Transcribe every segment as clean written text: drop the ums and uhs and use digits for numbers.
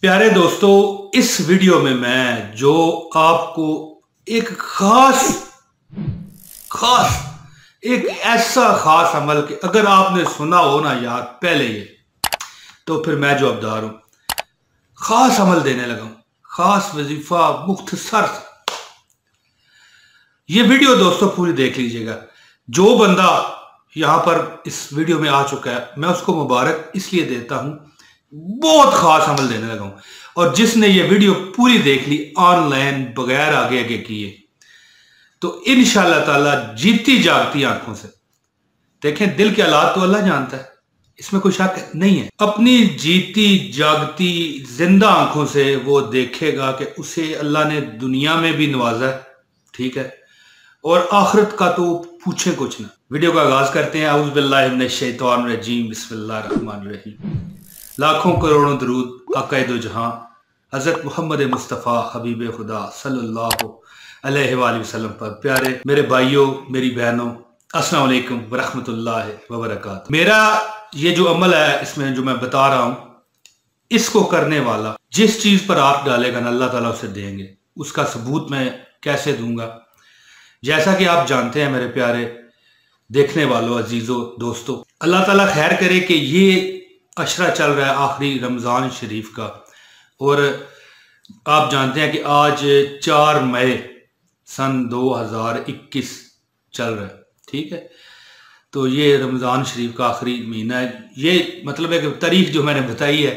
प्यारे दोस्तों, इस वीडियो में मैं जो आपको एक खास खास एक ऐसा खास अमल के अगर आपने सुना हो ना यार पहले ये, तो फिर मैं जवाबदार हूं। खास अमल देने लगा हूं, खास वजीफा मुख्तसर। ये वीडियो दोस्तों पूरी देख लीजिएगा। जो बंदा यहां पर इस वीडियो में आ चुका है मैं उसको मुबारक इसलिए देता हूं, बहुत खास अमल देने लगा हूं। और जिसने ये वीडियो पूरी देख ली ऑनलाइन बगैर आगे आगे किए, तो इंशाअल्लाह ताला जीती जागती आंखों से देखें। दिल के हालात तो अल्लाह जानता है, इसमें कोई शक नहीं है। अपनी जीती जागती जिंदा आंखों से वो देखेगा कि उसे अल्लाह ने दुनिया में भी नवाजा है, ठीक है, और आखिरत का तो पूछे कुछ ना। वीडियो का आगाज करते हैं। औज़ु बिल्लाहि मिनश शैतानिर रजीम, बिस्मिल्लाहिर रहमानिर रहीम। लाखों करोड़ों दरूद आक़ाए दो जहां हज़रत मोहम्मद मुस्तफ़ा हबीब खुदा सल्लल्लाहु अलैहि वसल्लम पर। प्यारे मेरे भाइयों, मेरी बहनों, अस्सलाम वालेकुम व रहमतुल्लाहि व बरकातहू। मेरा ये जो अमल है, इसमें जो मैं बता रहा हूं, इसको करने वाला जिस चीज पर आप डालेगा ना अल्लाह ताला उसे देंगे। उसका सबूत मैं कैसे दूंगा? जैसा कि आप जानते हैं मेरे प्यारे देखने वालों, अजीजों, दोस्तों, अल्लाह ताला खैर करे कि ये अशरा चल रहा है आखिरी रमज़ान शरीफ का, और आप जानते हैं कि आज 4 मई सन 2021 चल रहा है, ठीक है। तो ये रमज़ान शरीफ का आखिरी महीना है। ये मतलब है कि तारीख जो मैंने बताई है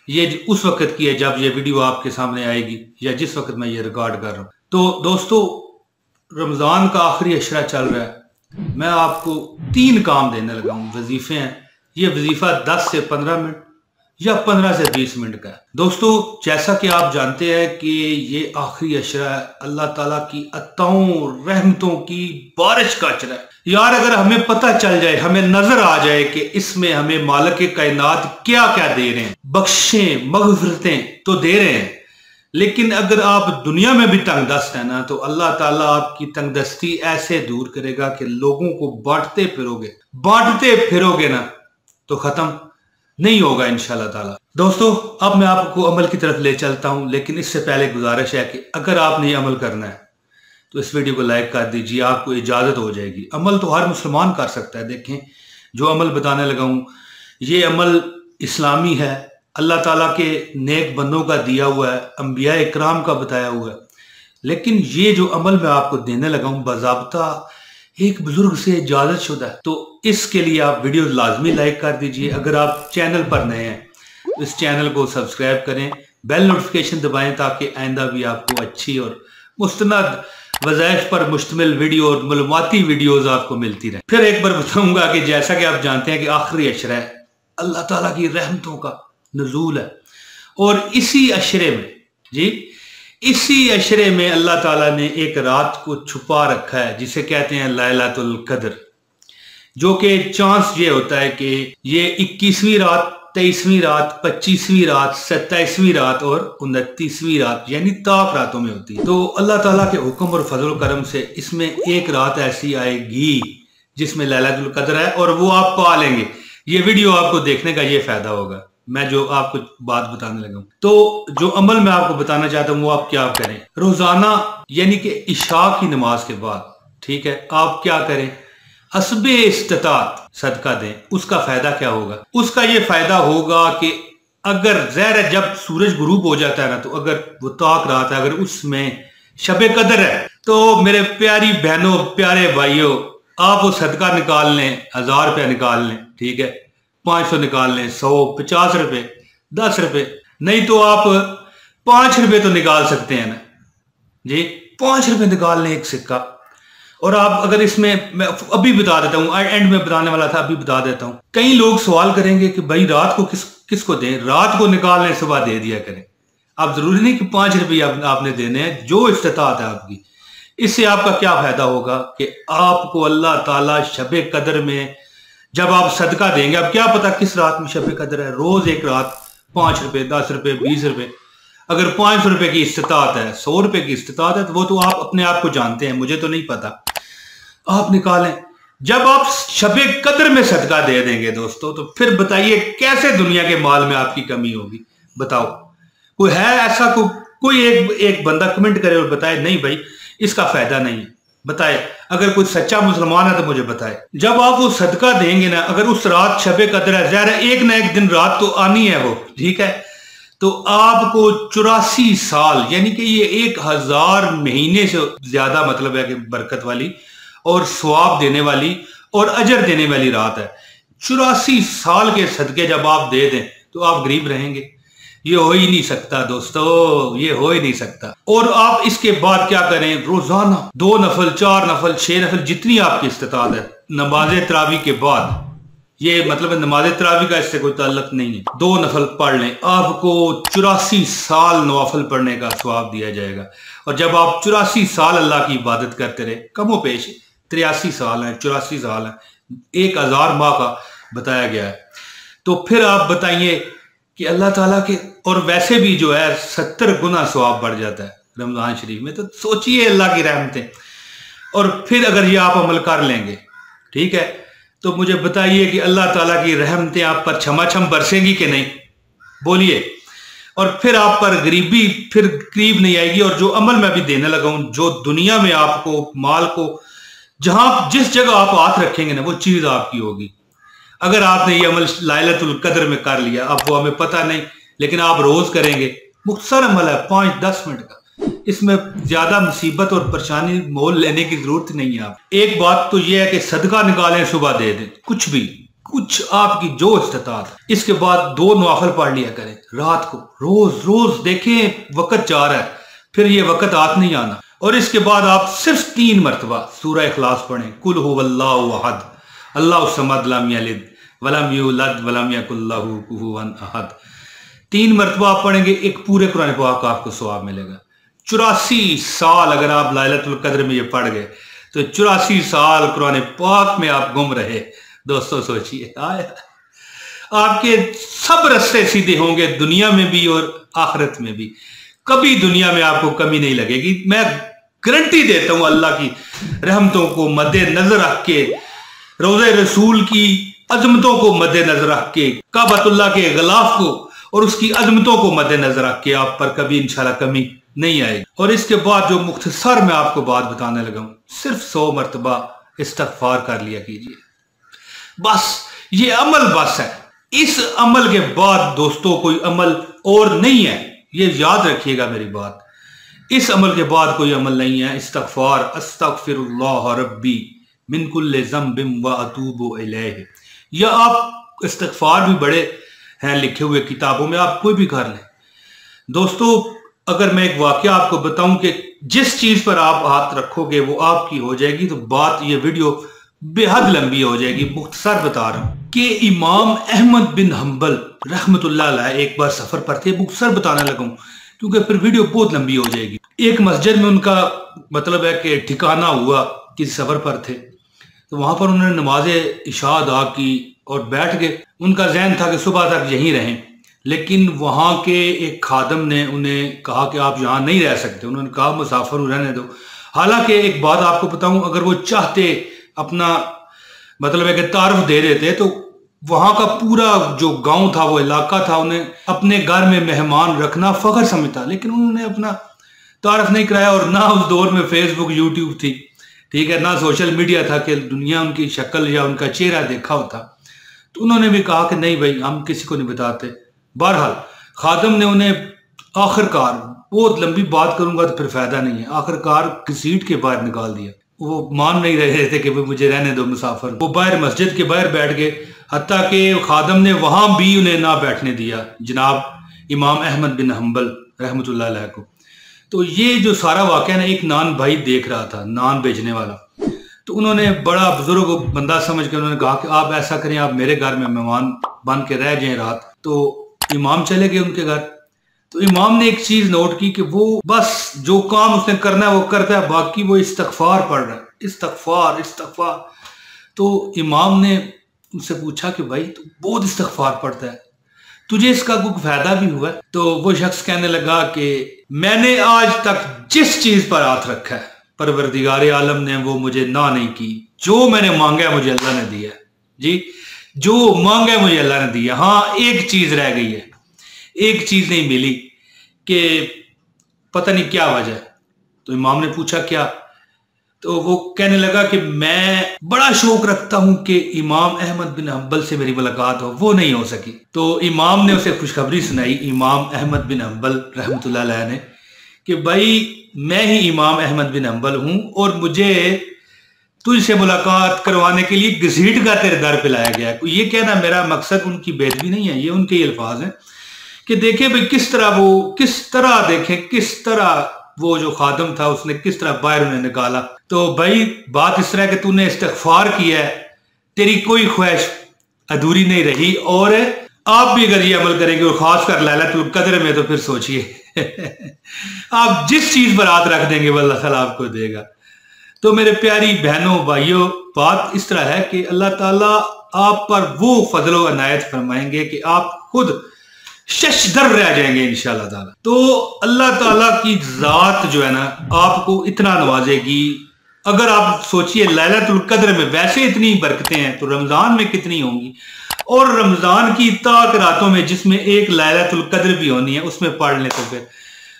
ये उस वक्त की है जब ये वीडियो आपके सामने आएगी, या जिस वक्त मैं ये रिकॉर्ड कर रहा हूँ। तो दोस्तों, रमज़ान का आखिरी अशरा चल रहा है। मैं आपको 3 काम देने लगा हूँ, वजीफे हैं। ये वजीफा 10 से 15 मिनट या 15 से 20 मिनट का है। दोस्तों, जैसा कि आप जानते हैं कि ये आखिरी अशरा है, अल्लाह ताला की अताओं रहमतों की बारिश का अशरा है। यार अगर हमें पता चल जाए, हमें नजर आ जाए कि इसमें हमें मालिक कायनात क्या क्या दे रहे हैं, बख्शें मग़फ़िरतें तो दे रहे हैं, लेकिन अगर आप दुनिया में भी तंगदस्त है ना, तो अल्लाह ताला आपकी तंगदस्ती ऐसे दूर करेगा कि लोगों को बांटते फिरोगे ना तो खत्म नहीं होगा इंशाल्लाह ताला। दोस्तों, अब मैं आपको अमल की तरफ ले चलता हूं, लेकिन इससे पहले गुजारिश है कि अगर आपने ये अमल करना है तो इस वीडियो को लाइक कर दीजिए, आपको इजाजत हो जाएगी। अमल तो हर मुसलमान कर सकता है। देखें, जो अमल बताने लगा हूं ये अमल इस्लामी है, अल्लाह ताला के नेक बंदों का दिया हुआ है, अंबिया इकराम का बताया हुआ है। लेकिन ये जो अमल मैं आपको देने लगा हूं बाज़ाब्ता एक बुजुर्ग से इजाजत शुदा है। तो इसके लिए आप वीडियो लाजमी लाइक कर दीजिए। अगर आप चैनल पर नए हैं तो इस चैनल को सब्सक्राइब करें, बेल नोटिफिकेशन दबाएं, ताकि आइंदा भी आपको अच्छी और मुस्तनद वज़ाइफ पर मुश्तमिल वीडियो और मालूमाती वीडियोस आपको मिलती रहे। फिर एक बार बताऊंगा कि जैसा कि आप जानते हैं कि आखिरी अशरा है, अल्लाह ताला की रहमतों का नज़ूल है, और इसी अशरे में अल्लाह ताला ने एक रात को छुपा रखा है जिसे कहते हैं लैलतुल कद्र, जो कि चांस ये होता है कि ये 21वीं रात, 23वीं रात, 25वीं रात, 27वीं रात और 29वीं रात यानी ताक रातों में होती है। तो अल्लाह ताला के हुक्म और फजल करम से इसमें एक रात ऐसी आएगी जिसमें लैलतुल कद्र है, और वो आप पा लेंगे। ये वीडियो आपको देखने का ये फायदा होगा, मैं जो आपको बात बताने लगा हूं। तो जो अमल मैं आपको बताना चाहता हूं वो आप क्या करें, रोजाना यानी कि इशा की नमाज के बाद, ठीक है, आप क्या करें, हस्बे इस्तिताअत सदका दें। उसका फायदा क्या होगा? उसका ये फायदा होगा कि अगर ज़ाहिर है जब सूरज गुरूब हो जाता है ना, तो अगर वो ताक रात है, अगर उसमें शबे कदर है, तो मेरे प्यारी बहनों, प्यारे भाइयों, आप वो सदका निकाल लें, 1000 रुपया निकाल लें, ठीक है, 500 निकाल लें, 100, 50 रुपए, 10 रुपए, नहीं तो आप 5 रुपए तो निकाल सकते हैं ना जी। 5 रुपए निकाल लें एक सिक्का। और आप अगर इसमें, मैं अभी बता देता हूँ, एंड में बताने वाला था, अभी बता देता हूँ। कई लोग सवाल करेंगे कि भाई रात को किसको दें? रात को निकाल लें, सुबह दे दिया करें। आप जरूरी नहीं कि 5 रुपये आपने देने हैं, जो इस्तिताअत है आपकी। इससे आपका क्या फायदा होगा कि आपको अल्लाह ताला शबे कदर में जब आप सदका देंगे, अब क्या पता किस रात में शबे कदर है, रोज एक रात 5 रुपए, 10 रुपए, 20 रुपए, अगर 500 रुपए की इस्तिताअत है, 100 रुपए की इस्तिताअत है, तो वो तो आप अपने आप को जानते हैं, मुझे तो नहीं पता। आप निकालें। जब आप शबे कद्र में सदका दे देंगे दोस्तों, तो फिर बताइए कैसे दुनिया के माल में आपकी कमी होगी? बताओ। कोई है ऐसा? कोई एक बंदा कमेंट करे और बताए नहीं भाई इसका फायदा नहीं है, बताए। अगर कोई सच्चा मुसलमान है तो मुझे बताए। जब आप वो सदका देंगे ना, अगर उस रात शबे कदर है, ज़ाहिर है एक ना एक दिन रात तो आनी है वो, ठीक है, तो आपको 84 साल यानी कि ये 1000 महीने से ज्यादा मतलब है कि बरकत वाली और सवाब देने वाली और अजर देने वाली रात है। 84 साल के सदके जब आप दे दें तो आप गरीब रहेंगे? ये हो ही नहीं सकता दोस्तों, ये हो ही नहीं सकता। और आप इसके बाद क्या करें, रोजाना 2 नफल, 4 नफल, 6 नफल, जितनी आपकी इस्तिताअत है, नमाज तरावी के बाद, ये मतलब नमाज तरावी का इससे कोई ताल्लुक नहीं है, 2 नफल पढ़ लें, आपको 84 साल नवाफल पढ़ने का सवाब दिया जाएगा। और जब आप 84 साल अल्लाह की इबादत करते रहे, कमो पेश 83 साल है, 84 साल है, 1000 माह का बताया गया है, तो फिर आप बताइए कि अल्लाह ताला के, और वैसे भी जो है 70 गुना सवाब बढ़ जाता है रमजान शरीफ में। तो सोचिए अल्लाह की रहमतें। और फिर अगर ये आप अमल कर लेंगे, ठीक है, तो मुझे बताइए कि अल्लाह ताला की रहमतें आप पर छमाछम बरसेंगी कि नहीं, बोलिए। और फिर आप पर गरीबी फिर करीब नहीं आएगी। और जो अमल मैं भी देने लगा हूं, जो दुनिया में आपको माल को जहां जिस जगह आप हाथ रखेंगे ना वो चीज आपकी होगी। अगर आपने ये अमल लाइलतुल कद्र में कर लिया, अब वो हमें पता नहीं, लेकिन आप रोज करेंगे, मुख्तसर अमल है 5-10 मिनट का, इसमें ज्यादा मुसीबत और परेशानी मोल लेने की जरूरत नहीं है। आप एक बात तो यह है कि सदका निकालें, सुबह दे दें, कुछ भी, कुछ आपकी जो इस्तिताअत। इसके बाद 2 नवाफिल पढ़ लिया करें रात को, रोज रोज। देखें वक्त जा रहा है, फिर ये वक्त हाथ नहीं आना। और इसके बाद आप सिर्फ 3 मरतबा सूरह इखलास पढ़ें, कुल हुवल्लाहु अहद अल्लाहुस समद लम यलिद वलम यूलद वलम यकुल लहू कुफुवन अहद। 3 मरतबा आप पढ़ेंगे, एक पूरे कुरान पाक का आपको सवाब मिलेगा। 84 साल अगर आप लाइलतुल कद्र में ये पढ़ गए तो 84 साल कुरान पाक में आप गुम रहे। दोस्तों सोचिए, आपके सब रास्ते सीधे होंगे, दुनिया में भी और आखिरत में भी। कभी दुनिया में आपको कमी नहीं लगेगी, मैं गारंटी देता हूं। अल्लाह की रहमतों को मद्देनजर रख के, रोज़े रसूल की अजमतों को मद्देनजर रख के, काबतुल्लाह के गिलाफ को और उसकी अजमतों को मद्देनजर रख के आप पर कभी इंशाल्लाह कमी नहीं आएगी। और इसके बाद जो मुख्तसर मैं आपको बात बताने लगा हूं, सिर्फ 100 मरतबा इस्तगफार कर लिया कीजिए, बस ये अमल बस है। इस अमल के बाद दोस्तों कोई अमल और नहीं है, ये याद रखिएगा मेरी बात। इस अमल के बाद कोई अमल नहीं है। इस्तगफार, अस्तगफिरुल्लाह रब्बी मिन कुल्लि ज़ंबिन व अतूबु इलैहि। या आप इस्तगफार भी बड़े हैं लिखे हुए किताबों में, आप कोई भी कर लें। दोस्तों अगर मैं एक वाकया आपको बताऊं कि जिस चीज पर आप हाथ रखोगे वो आपकी हो जाएगी, तो बात ये वीडियो बेहद लंबी हो जाएगी। मुख्तसर बता रहा हूं कि इमाम अहमद बिन हंबल रहमतुल्लाह अलैह एक बार सफर पर थे। मुख्तसर बताने लगा हूं क्योंकि फिर वीडियो बहुत लंबी हो जाएगी। एक मस्जिद में उनका मतलब है कि ठिकाना हुआ, किसी सफर पर थे, तो वहां पर उन्होंने नमाज इशा अदा की और बैठ गए। उनका जहन था कि सुबह तक यहीं रहें, लेकिन वहां के एक खादम ने उन्हें कहा कि आप यहाँ नहीं रह सकते। उन्होंने कहा मुसाफिर रहने दो। हालांकि एक बात आपको बताऊं, अगर वो चाहते अपना मतलब है कि तारुफ दे देते तो वहां का पूरा जो गांव था, वो इलाका था, उन्हें अपने घर में मेहमान रखना फख्र समझता, लेकिन उन्होंने अपना तारुफ नहीं कराया। और ना उस दौर में फेसबुक यूट्यूब थी, ठीक है, ना सोशल मीडिया था कि दुनिया उनकी शक्ल या उनका चेहरा देखा होता। तो उन्होंने भी कहा कि नहीं भाई हम किसी को नहीं बताते। बहरहाल खादम ने उन्हें आखिरकार, बहुत लंबी बात करूंगा तो फिर फायदा नहीं है, आखिरकार घसीट के बाहर निकाल दिया। वो मान नहीं रहे थे कि मुझे रहने दो मुसाफिर। वो बाहर मस्जिद के बाहर बैठ गए, हत्ता कि खादम ने वहां भी उन्हें ना बैठने दिया, जनाब इमाम अहमद बिन हंबल रहमतुल्लाह अलैह को। तो ये जो सारा वाकया ना, एक नान भाई देख रहा था, नान बेचने वाला। तो उन्होंने बड़ा बुजुर्ग बंदा समझ के उन्होंने कहा कि आप ऐसा करें, आप मेरे घर में मेहमान बन के रह जाएं रात। तो इमाम चले गए उनके घर। तो इमाम ने एक चीज नोट की कि वो बस जो काम उसने करना है वो करता है, बाकी वो इस्तगफार पढ़ रहा है, इस्तगफार इस्तगफार। तो इमाम ने उनसे पूछा कि भाई तू बहुत इस्तगफार पढ़ता है, तुझे इसका कोई फायदा भी हुआ? तो वो शख्स कहने लगा कि मैंने आज तक जिस चीज पर हाथ रखा है, परवरदिगार आलम ने वो मुझे ना नहीं की। जो मैंने मांगा है मुझे अल्लाह ने दिया जी, जो मांगा है मुझे अल्लाह ने दिया। हाँ एक चीज रह गई है, एक चीज नहीं मिली कि पता नहीं क्या वजह है। तो इमाम ने पूछा क्या? तो वो कहने लगा कि मैं बड़ा शौक रखता हूं कि इमाम अहमद बिन हंबल से मेरी मुलाकात हो, वो नहीं हो सकी। तो इमाम ने उसे खुशखबरी सुनाई, इमाम अहमद बिन हंबल रहमतुल्लाह अलैह ने, कि भाई मैं ही इमाम अहमद बिन हंबल हूं और मुझे तुझसे मुलाकात करवाने के लिए घसीट का तेरे दर पे लाया गया। ये कहना मेरा मकसद उनकी बेदबी नहीं है, ये उनके ही अल्फाज हैं कि देखे भाई किस तरह वो जो खादम था उसने किस तरह बाहर उन्हें निकाला। तो भाई बात इस तरह कि तूने इस्तिग़फ़ार किया है, तेरी कोई ख्वाहिश अधूरी नहीं रही। और आप भी अगर ये अमल करेंगे और खासकर लैलतुल क़द्र में, तो फिर सोचिए आप जिस चीज पर हाथ रख देंगे वो अल्लाह ताला आपको देगा। तो मेरे प्यारी बहनों भाइयों, बात इस तरह है कि अल्लाह ताला आप पर वो फजलो अनायत फरमाएंगे कि आप खुद शशदर रह जाएंगे इंशाअल्लाह ताला। तो अल्लाह ताला की जात जो है ना आपको इतना नवाजेगी। अगर आप सोचिए लैलतुल क़द्र में वैसे इतनी बरकतें हैं तो रमजान में कितनी होंगी, और रमजान की ताक रातों में जिसमें एक लैलतुल क़द्र भी होनी है उसमें पढ़ लें तो फिर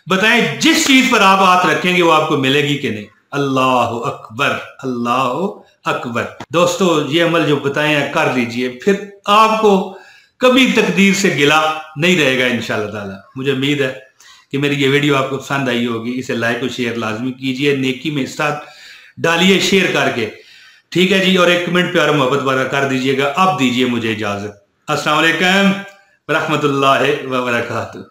बताएं जिस चीज पर आप हाथ रखेंगे वो आपको मिलेगी कि नहीं। अल्लाह अकबर, अल्लाह अकबर। दोस्तों ये अमल जो बताए हैं कर लीजिए, फिर आपको कभी तकदीर से गिला नहीं रहेगा इंशाअल्लाह ताला। मुझे उम्मीद है कि मेरी ये वीडियो आपको पसंद आई होगी। इसे लाइक और शेयर लाजमी कीजिए, नेकी में हिस्सा डालिए शेयर करके, ठीक है जी। और एक कमेंट प्यार मोहब्बत वाला कर दीजिएगा। अब दीजिए मुझे इजाजत। अस्सलाम वालेकुम व रहमतुल्लाहि व बरकातुहू।